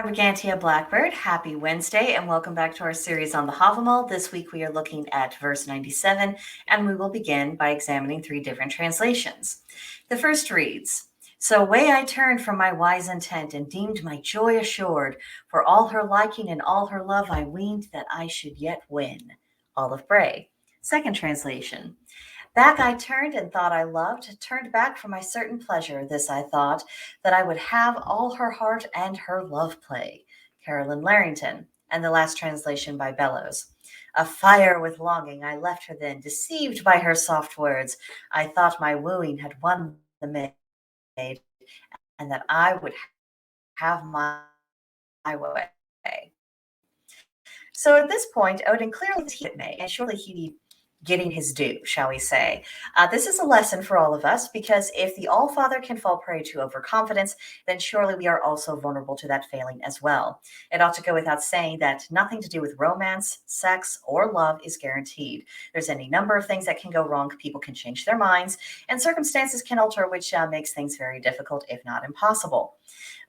Brigantia Blackbird, happy Wednesday, and welcome back to our series on the Havamal. This week we are looking at verse 97, and we will begin by examining three different translations. The first reads, "So away I turned from my wise intent, and deemed my joy assured. For all her liking and all her love I weened that I should yet win." Olive Bray. Second translation. "Back I turned and thought I loved, turned back for my certain pleasure. This I thought, that I would have all her heart and her love play." Carolyn Larrington. And the last translation by Bellows. "Afire with longing, I left her then, deceived by her soft words. I thought my wooing had won the maid, and that I would have my way." So at this point, Odin clearly he may, and surely he'd be getting his due, shall we say. This is a lesson for all of us, because if the All-Father can fall prey to overconfidence, then surely we are also vulnerable to that failing as well. It ought to go without saying that nothing to do with romance, sex, or love is guaranteed. There's any number of things that can go wrong. People can change their minds, and circumstances can alter, which makes things very difficult, if not impossible.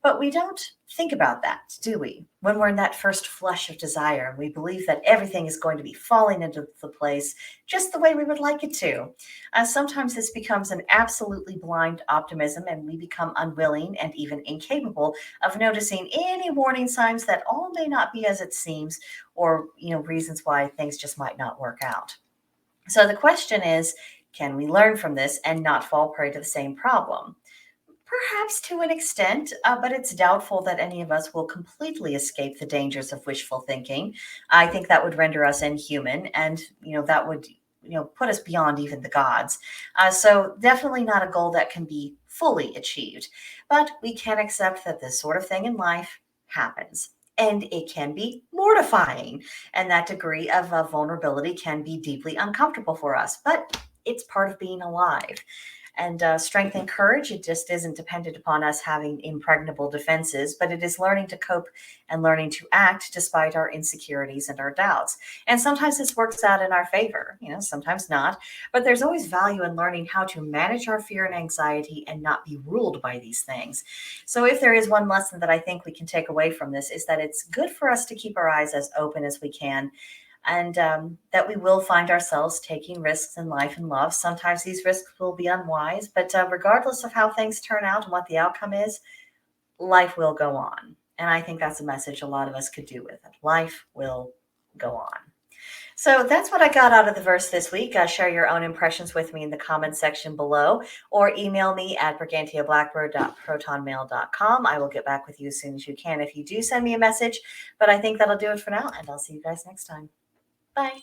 But we don't think about that, do we? When we're in that first flush of desire, we believe that everything is going to be falling into the place just the way we would like it to. Sometimes this becomes an absolutely blind optimism, and we become unwilling and even incapable of noticing any warning signs that all may not be as it seems, or reasons why things just might not work out. So the question is, can we learn from this and not fall prey to the same problem? Perhaps to an extent, but it's doubtful that any of us will completely escape the dangers of wishful thinking. I think that would render us inhuman, and that would put us beyond even the gods. So definitely not a goal that can be fully achieved. But we can accept that this sort of thing in life happens. And it can be mortifying, and that degree of vulnerability can be deeply uncomfortable for us. But it's part of being alive. And strength and courage, it just isn't dependent upon us having impregnable defenses, but it is learning to cope and learning to act despite our insecurities and our doubts. And sometimes this works out in our favor, sometimes not. But there's always value in learning how to manage our fear and anxiety and not be ruled by these things. So if there is one lesson that I think we can take away from this, is that it's good for us to keep our eyes as open as we can, and that we will find ourselves taking risks in life and love. Sometimes these risks will be unwise, but regardless of how things turn out and what the outcome is, life will go on. And I think that's a message a lot of us could do with it. Life will go on. So that's what I got out of the verse this week. Share your own impressions with me in the comments section below, or email me at brigantiablackbird.protonmail.com. I will get back with you as soon as you can if you do send me a message. But I think that'll do it for now, and I'll see you guys next time. Bye.